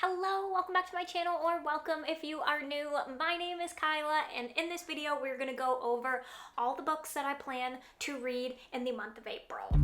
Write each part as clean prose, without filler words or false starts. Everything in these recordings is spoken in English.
Hello, welcome back to my channel, or welcome if you are new. My name is Kyla, and in this video we're going to go over all the books that I plan to read in the month of April.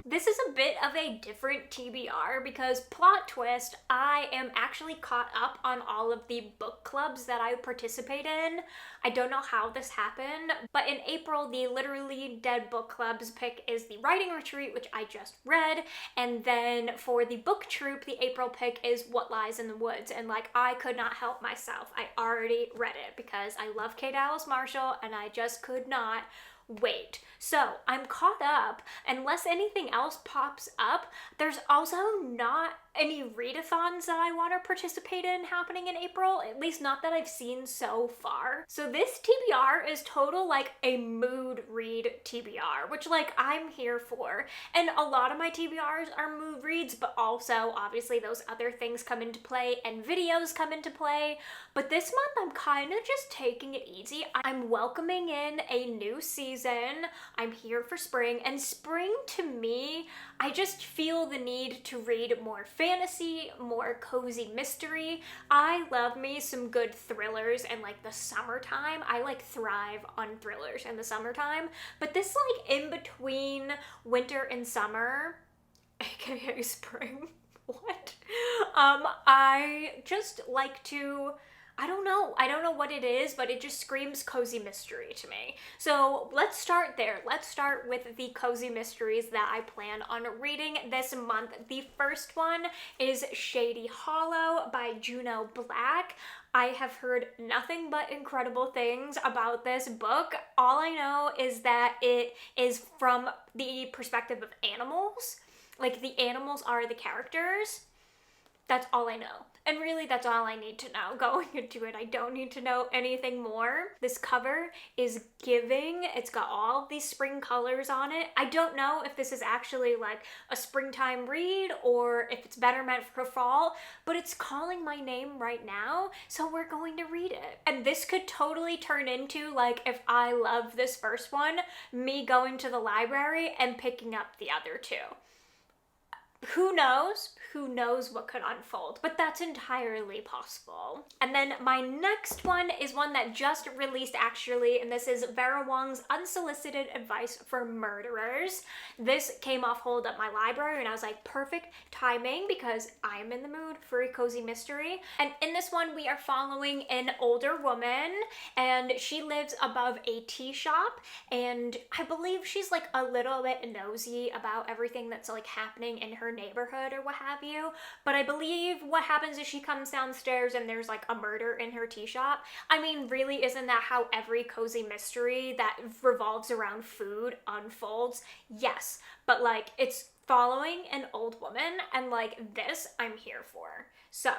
This is a bit of a different TBR because, plot twist, I am actually caught up on all of the book clubs that I participate in. I don't know how this happened, but in April, the Literally Dead Book Club's pick is the Writing Retreat, which I just read, and then for the book troop, the April pick is What Lies in the Woods, and I could not help myself. I already read it because I love Kay Dallas Marshall, and I just could not wait. So I'm caught up. Unless anything else pops up, there's also not any readathons that I want to participate in happening in April, at least not that I've seen so far. So this TBR is total a mood read TBR, which I'm here for. And a lot of my TBRs are mood reads, but also obviously those other things come into play and videos come into play. But this month I'm kind of just taking it easy. I'm welcoming in a new season. I'm here for spring, and spring to me, I just feel the need to read more fantasy, more cozy mystery. I love me some good thrillers in the summertime. I thrive on thrillers in the summertime, but this in between winter and summer, aka spring, what? I just like to, I don't know what it is, but it just screams cozy mystery to me. So let's start there. Let's start with the cozy mysteries that I plan on reading this month. The first one is Shady Hollow by Juno Black. I have heard nothing but incredible things about this book. All I know is that it is from the perspective of animals. The animals are the characters. That's all I know. And really, that's all I need to know going into it. I don't need to know anything more. This cover is giving. It's got all of these spring colors on it. I don't know if this is actually a springtime read or if it's better meant for fall, but it's calling my name right now, so we're going to read it. And this could totally turn into, if I love this first one, me going to the library and picking up the other two. Who knows? Who knows what could unfold, but that's entirely possible. And then my next one is one that just released actually, and this is Vera Wong's Unsolicited Advice for Murderers. This came off hold at my library and I was like, perfect timing because I'm in the mood for a cozy mystery. And in this one, we are following an older woman and she lives above a tea shop, and I believe she's a little bit nosy about everything that's happening in her neighborhood or what have you, but I believe what happens is she comes downstairs and there's a murder in her tea shop. I mean, really, isn't that how every cozy mystery that revolves around food unfolds? Yes, but it's following an old woman, and this I'm here for. So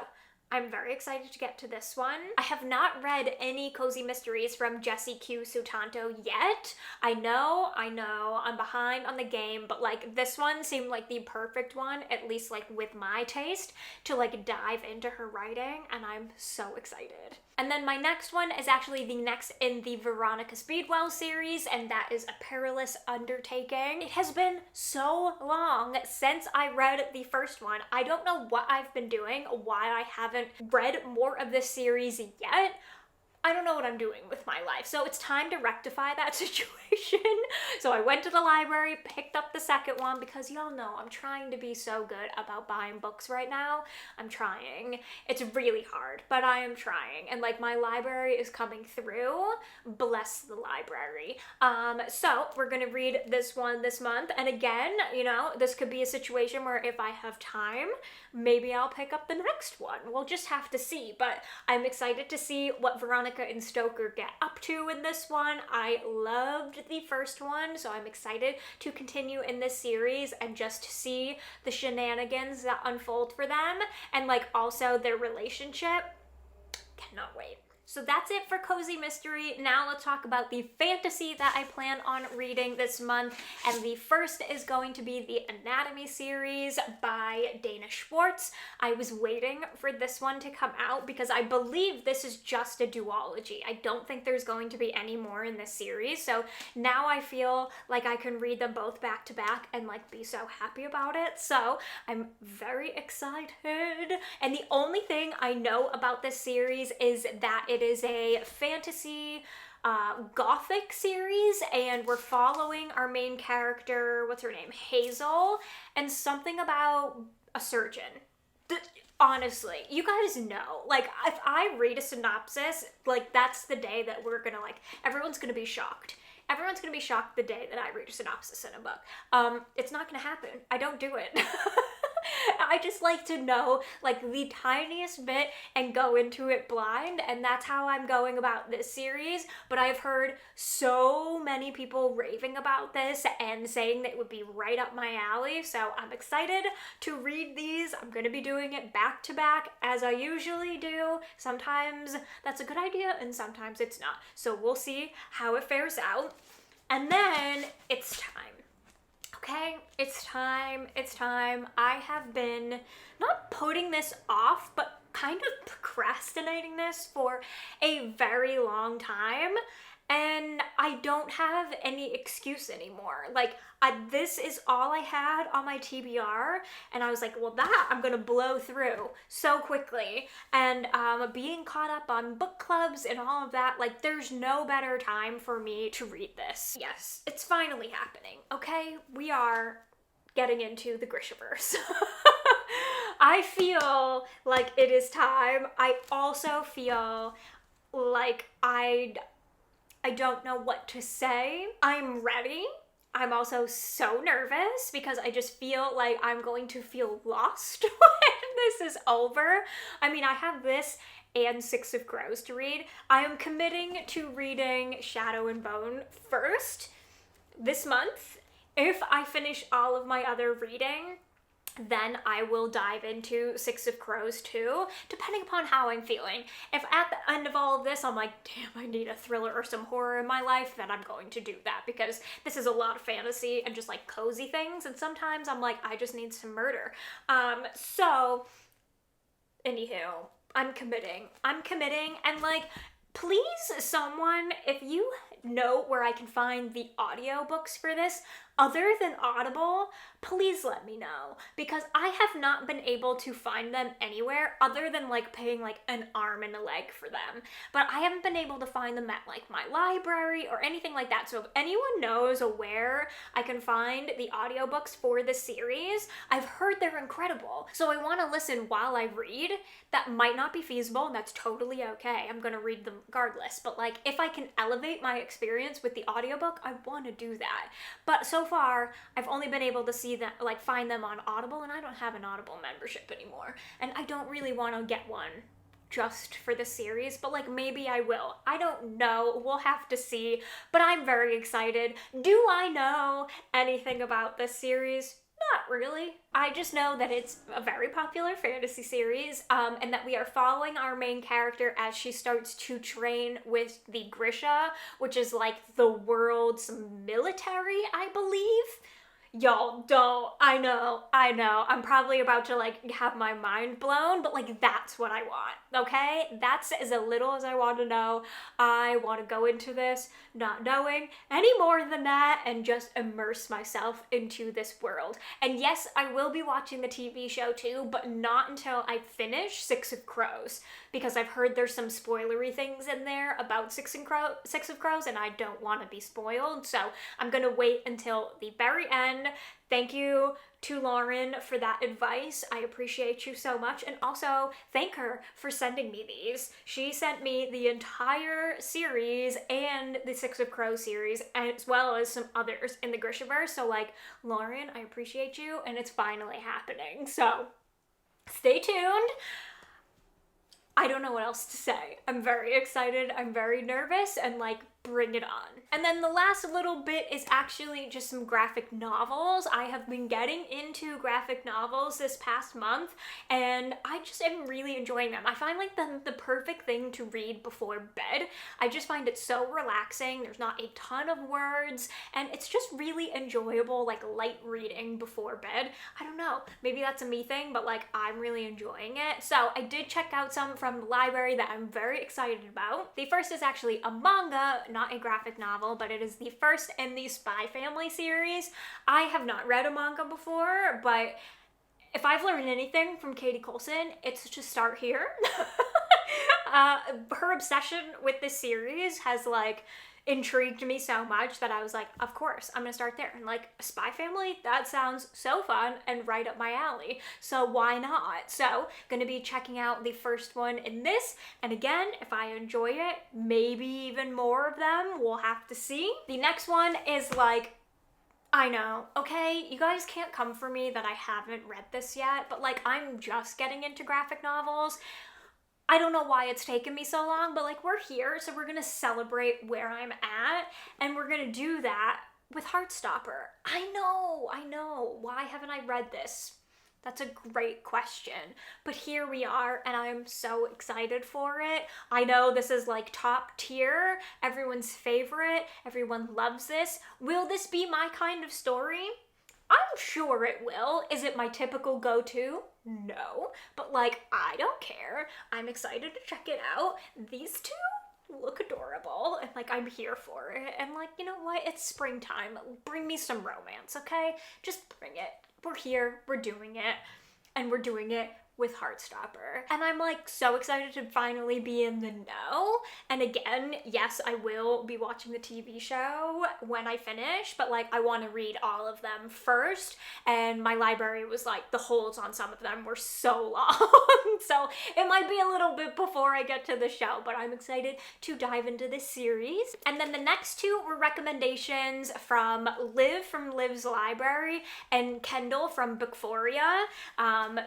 I'm very excited to get to this one. I have not read any cozy mysteries from Jessie Q Sutanto yet. I know, I'm behind on the game, but this one seemed like the perfect one, at least with my taste, to dive into her writing, and I'm so excited. And then my next one is actually the next in the Veronica Speedwell series, and that is A Perilous Undertaking. It has been so long since I read the first one. I don't know what I've been doing, why I haven't read more of this series yet. I don't know what I'm doing with my life, so it's time to rectify that situation. So I went to the library, picked up the second one, because y'all know I'm trying to be so good about buying books right now. I'm trying. It's really hard, but I am trying, and my library is coming through. Bless the library. So we're gonna read this one this month, and again, this could be a situation where if I have time, maybe I'll pick up the next one. We'll just have to see, but I'm excited to see what Veronica and Stoker get up to in this one. I loved the first one, so I'm excited to continue in this series and just see the shenanigans that unfold for them, and also their relationship. Cannot wait. So that's it for Cozy Mystery. Now let's talk about the fantasy that I plan on reading this month. And the first is going to be the Anatomy series by Dana Schwartz. I was waiting for this one to come out because I believe this is just a duology. I don't think there's going to be any more in this series. So now I feel like I can read them both back to back and like be so happy about it. So I'm very excited. And the only thing I know about this series is that it is a fantasy gothic series, and we're following our main character, what's her name, Hazel, and something about a surgeon. Honestly, you guys know, like, if I read a synopsis, like, that's the day that we're gonna, like, everyone's gonna be shocked. Everyone's gonna be shocked the day that I read a synopsis in a book. It's not gonna happen. I don't do it. I just like to know like the tiniest bit and go into it blind, and that's how I'm going about this series. But I've heard so many people raving about this and saying that it would be right up my alley, so I'm excited to read these. I'm going to be doing it back to back as I usually do. Sometimes that's a good idea and sometimes it's not, so we'll see how it fares out. And then it's time. Okay, it's time. I have been not putting this off, but kind of procrastinating this for a very long time, and I don't have any excuse anymore. Like, this is all I had on my TBR, and I was like, well, that I'm gonna blow through so quickly. And being caught up on book clubs and all of that, like, there's no better time for me to read this. Yes, it's finally happening, okay? We are getting into the Grishaverse. I feel like it is time. I also feel like I don't know what to say. I'm ready. I'm also so nervous because I just feel like I'm going to feel lost when this is over. I mean, I have this and Six of Crows to read. I am committing to reading Shadow and Bone first this month. If I finish all of my other reading, then I will dive into Six of Crows too, depending upon how I'm feeling. If at the end of all of this I'm like, damn, I need a thriller or some horror in my life, then I'm going to do that, because this is a lot of fantasy and just like cozy things, and sometimes I'm like, I just need some murder. So, anywho, I'm committing, and like, please, someone, if you know where I can find the audiobooks for this, other than Audible, please let me know, because I have not been able to find them anywhere other than like paying like an arm and a leg for them. But I haven't been able to find them at like my library or anything like that. So if anyone knows where I can find the audiobooks for this series, I've heard they're incredible. So I want to listen while I read. That might not be feasible, and that's totally okay. I'm gonna read them regardless. But like, if I can elevate my experience with the audiobook, I want to do that. But so far, I've only been able to see them, like find them on Audible, and I don't have an Audible membership anymore. And I don't really want to get one just for the series, but like maybe I will. I don't know. We'll have to see. But I'm very excited. Do I know anything about this series? Not really. I just know that it's a very popular fantasy series, and that we are following our main character as she starts to train with the Grisha, which is like the world's military, I believe. Y'all don't. I know. I'm probably about to like have my mind blown, but like that's what I want, okay? That's as a little as I want to know. I want to go into this not knowing any more than that and just immerse myself into this world. And yes, I will be watching the TV show too, but not until I finish Six of Crows, because I've heard there's some spoilery things in there about Six of Crows, and I don't want to be spoiled, so I'm gonna wait until the very end. Thank you to Lauren for that advice. I appreciate you so much, and also thank her for sending me these. She sent me the entire series and the Six of Crows series, as well as some others in the Grishaverse, so like, Lauren, I appreciate you, and it's finally happening. So, stay tuned. I don't know what else to say. I'm very excited, I'm very nervous, and like, bring it on. And then the last little bit is actually just some graphic novels. I have been getting into graphic novels this past month, and I just am really enjoying them. I find like the perfect thing to read before bed. I just find it so relaxing. There's not a ton of words, and it's just really enjoyable, like light reading before bed. I don't know, maybe that's a me thing, but like I'm really enjoying it. So I did check out some from the library that I'm very excited about. The first is actually a manga, not a graphic novel, but it is the first in the Spy Family series. I have not read a manga before, but if I've learned anything from Katie Coulson, it's to start here. Her obsession with this series has like intrigued me so much that I was like, of course, I'm gonna start there. And like, Spy Family, that sounds so fun and right up my alley. So why not? So, gonna be checking out the first one in this. And again, if I enjoy it, maybe even more of them, we'll have to see. The next one is like, I know, okay, you guys can't come for me that I haven't read this yet, but like, I'm just getting into graphic novels. I don't know why it's taken me so long, but like we're here, so we're gonna celebrate where I'm at, and we're gonna do that with Heartstopper. I know, why haven't I read this? That's a great question, but here we are, and I'm so excited for it. I know this is like top tier, everyone's favorite, everyone loves this. Will this be my kind of story? I'm sure it will. Is it my typical go-to? No, but like, I don't care. I'm excited to check it out. These two look adorable, and like, I'm here for it. And like, you know what? It's springtime. Bring me some romance, okay? Just bring it. We're here, we're doing it, and we're doing it with Heartstopper. And I'm like so excited to finally be in the know. And again, yes, I will be watching the TV show when I finish, but like I want to read all of them first. And my library was like, the holds on some of them were so long. So it might be a little bit before I get to the show, but I'm excited to dive into this series. And then the next two were recommendations from Liv from Liv's library and Kendall from Bookphoria.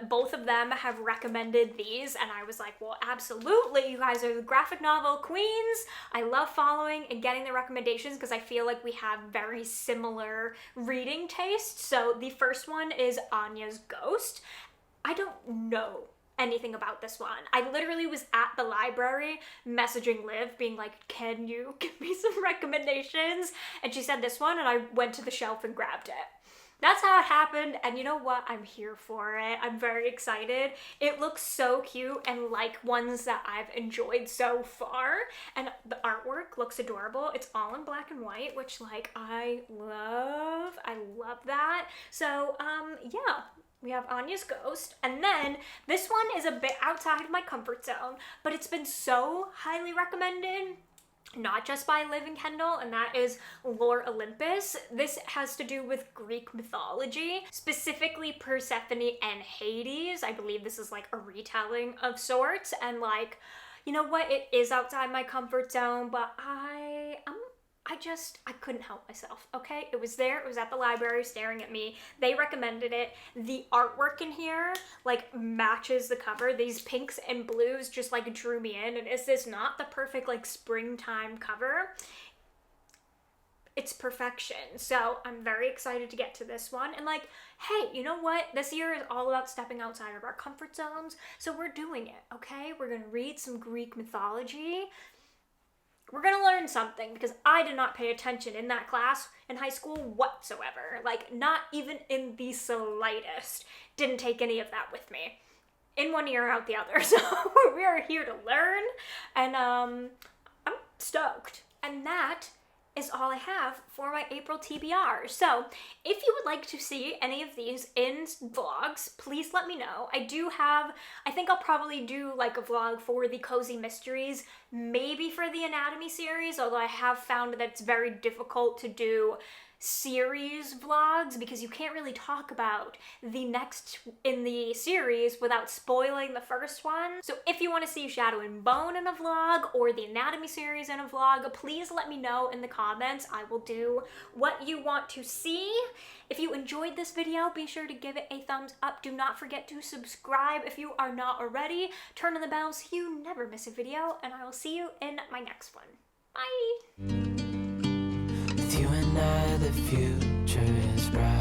Both of them have recommended these, and I was like, well, absolutely, you guys are the graphic novel queens. I love following and getting the recommendations because I feel like we have very similar reading tastes. So the first one is Anya's Ghost. I don't know anything about this one. I literally was at the library messaging Liv being like, can you give me some recommendations? And she said this one, and I went to the shelf and grabbed it. That's how it happened, and you know what? I'm here for it. I'm very excited. It looks so cute and like ones that I've enjoyed so far, and the artwork looks adorable. It's all in black and white, which like I love that. So yeah, we have Anya's Ghost, and then this one is a bit outside of my comfort zone, but it's been so highly recommended. Not just by Liv and Kendall, and that is Lore Olympus. This has to do with Greek mythology, specifically Persephone and Hades. I believe this is like a retelling of sorts, and like, you know what, it is outside my comfort zone, but I couldn't help myself, okay? It was there, it was at the library staring at me. They recommended it. The artwork in here, like, matches the cover. These pinks and blues just, like, drew me in. And is this not the perfect, like, springtime cover? It's perfection. So I'm very excited to get to this one. And like, hey, you know what? This year is all about stepping outside of our comfort zones. So we're doing it, okay? We're gonna read some Greek mythology. We're gonna learn something, because I did not pay attention in that class in high school whatsoever. Like, not even in the slightest. Didn't take any of that with me. In one ear, out the other. So we are here to learn, and I'm stoked. And that is all I have for my April TBR. So if you would like to see any of these in vlogs, please let me know. I think I'll probably do like a vlog for the Cozy Mysteries, maybe for the Anatomy series, although I have found that it's very difficult to do series vlogs because you can't really talk about the next in the series without spoiling the first one. So if you want to see Shadow and Bone in a vlog or the Anatomy series in a vlog, please let me know in the comments. I will do what you want to see. If you enjoyed this video, be sure to give it a thumbs up. Do not forget to subscribe if you are not already. Turn on the bell so you never miss a video, and I will see you in my next one. Bye! With you and I, the future is bright.